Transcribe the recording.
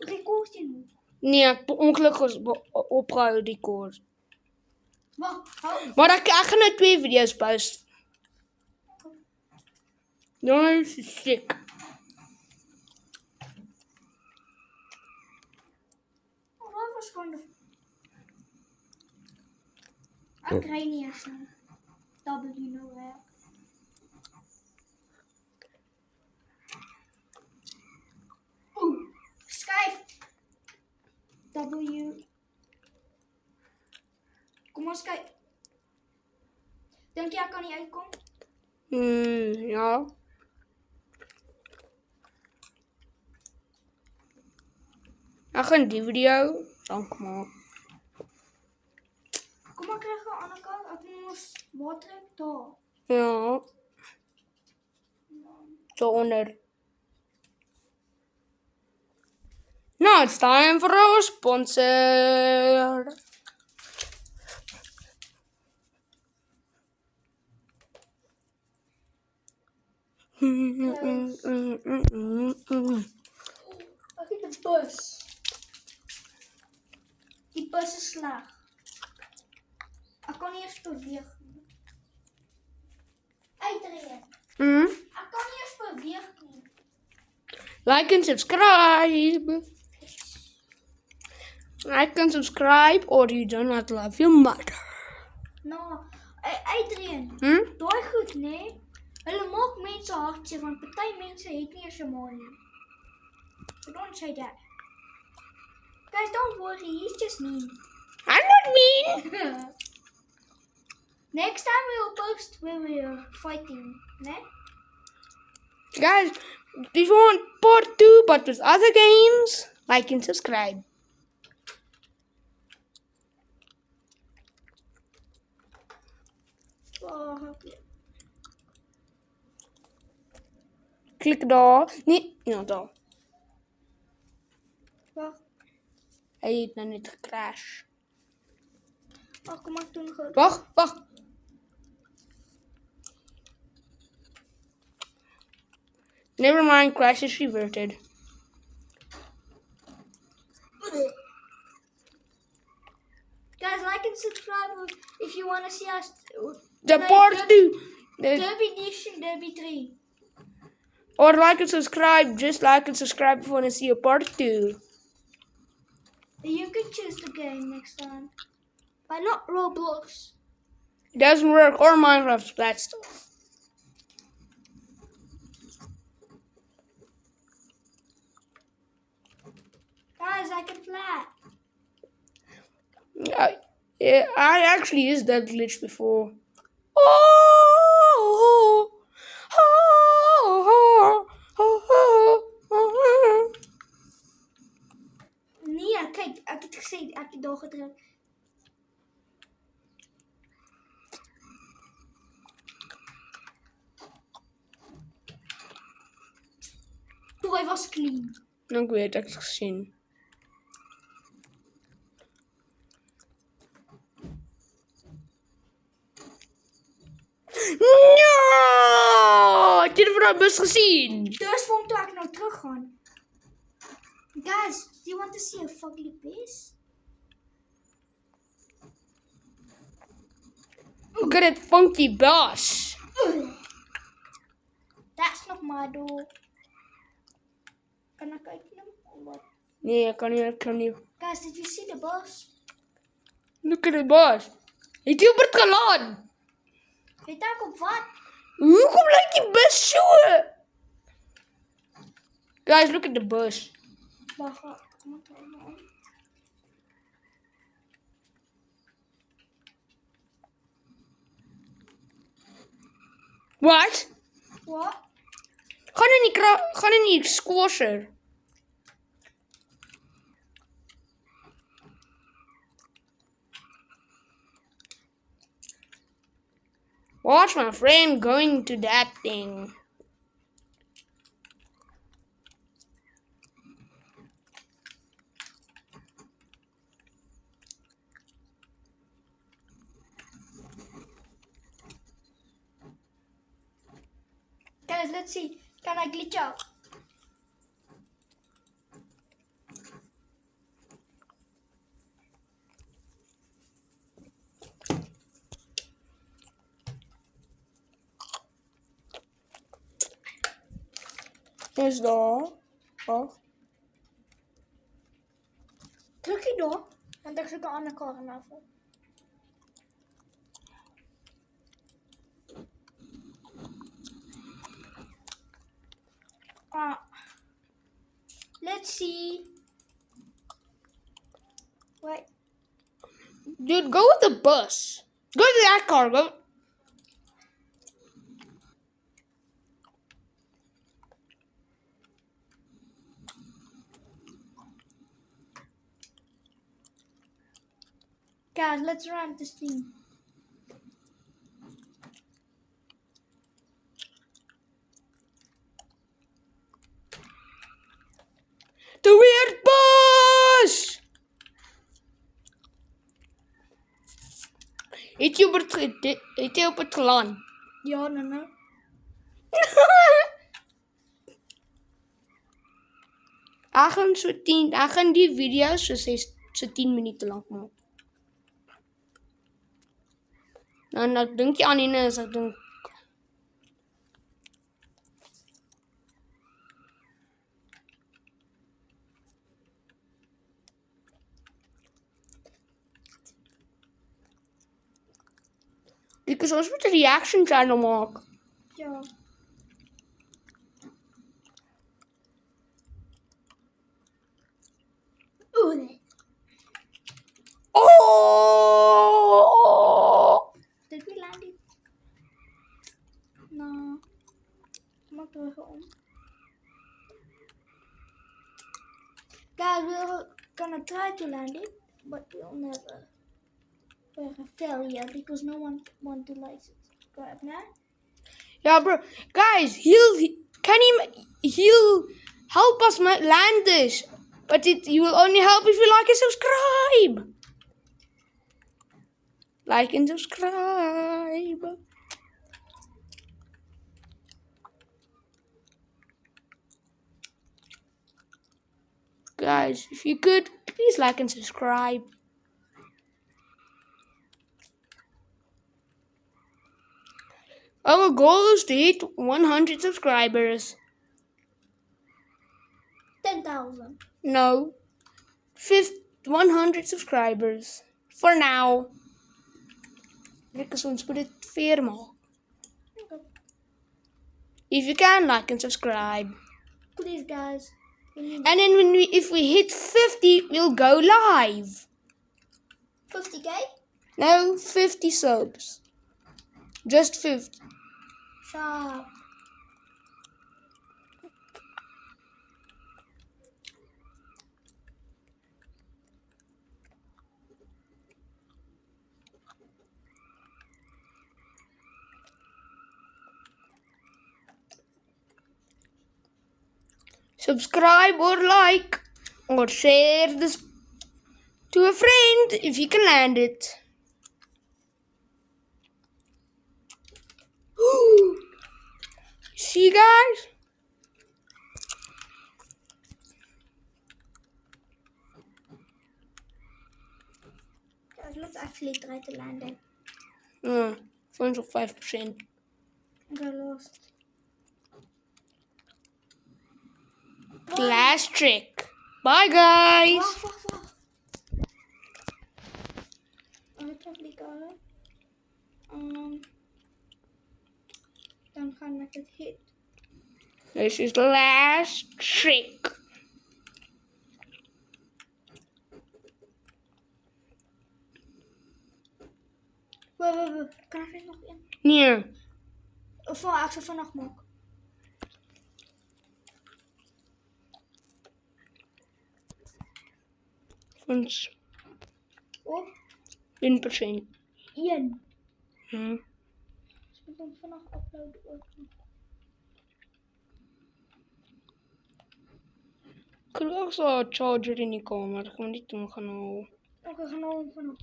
Record jy nog? Nee, ek per ongeluk opgehou record. Wag, hou. Maar ek gaan nou 2 video's post. Nice, sick. Oh, dat was kind of... Ek kry nie eens nie. W nou werk. Oeh, skuif. W. Kom ons kyk. Dink jy ek kan nie uitkom? Ja. Ek gaan die video dank maak. Kom ek kry gou aan die kant. Ek moet ons water uit daar. Ja. Zo onder. Now it's time for our sponsor. Ek het 'n bus. Die bus is sleg. Ek kan nie eens beweeg nie. Uitreën. Ek kan nie eens beweeg nie. Like and subscribe. Like and subscribe or you do not love your mother. Nou, uitreën. Hm? Daai goed, né? Hulle maak mense hartseer want party mense het nie eens 'n ma nie. So don't say that. Guys, don't worry, he's just mean. I'm not mean. Next time we'll post where we're fighting, né? Guys, if you want part 2 but with other games, like and subscribe. Oh, Klik daar. Nee, ja daar. wag. Hy het nou net gecrash. Wag, kom ek doen gou. Wag. Never mind, crash is reverted. Guys, like and subscribe if you want to see us. The play part 2. Derby Nation, Derby 3. Or like and subscribe. Just like and subscribe if you want to see a part 2. You can choose the game next time. But not Roblox. It doesn't work or Minecraft, that stuff. Guys, I can fly. I actually used that glitch before. Nee, kyk, ek het gesê ek het daar gedruk. Toe hy was clean. Ek weet, ek het gesien. No! Het jy van die bus gesien? Dus vond toe ek nou teruggaan. Guys, do you want to see a fugly beast? Look at that funky bus. That's not my door. Kan ek uitneem? What? Nee, ek kan nie. Guys, did you see the bus? Look at the bus. Het jy op het gelaan? Weet ek op wat? Hoekom lyk die bus so? Guys, look at the bus. Wag, kom ek draai nou om. What? Wat? Gaan in die squasher. Watch my friend going to that thing. Guys, let's see. Can I glitch out? Is daar? Oh. Druk je door. Want er zit een andere kant af. Let's see. Wait. Dude, go with the bus. Go to that car. Go. Guys, let's run this thing. The weird bus! Het jy op het geland? Ja, nee. Ek gaan die video so 10 minute lank maak. Nou, ek dink jy aan die is, ek dink. Because ons moet 'n reaction channel maak. Ja. Oeh, nee. Oh! Did we land it? No. Maak terug om. Guys, we're gonna try to land it, but we'll never. We're a failure because no one want to like subscribe now. Yeah, bro. Guys, he'll help us land this. But he will only help if you like and subscribe. Like and subscribe. Guys, if you could, please like and subscribe. Our goal is to hit 100 subscribers. 10,000. No. 100 subscribers. For now. Because ons moet dit fair maak. Okay. If you can, like and subscribe. Please, guys. And then if we hit 50, we'll go live. 50k? No, 50 subs. Just 50. Sharp. Subscribe or like or share this to a friend if you can land it. See, guys? Guys, let's actually try to land it. 5%. Okay, lost. Last trick. Bye, guys. Wacht. Let me go. Dan gaan ik het hit. This is the last trick. Wacht. Kan er nog in? Nee. Of ik zal vannacht maken. Ons Op 1%. 1. Dus ik moet hem vannacht uploaden ook. Ik wil ook zo'n charger in die kamer. Ik ga niet doen gaan halen. Oké, gaan we hem vannacht.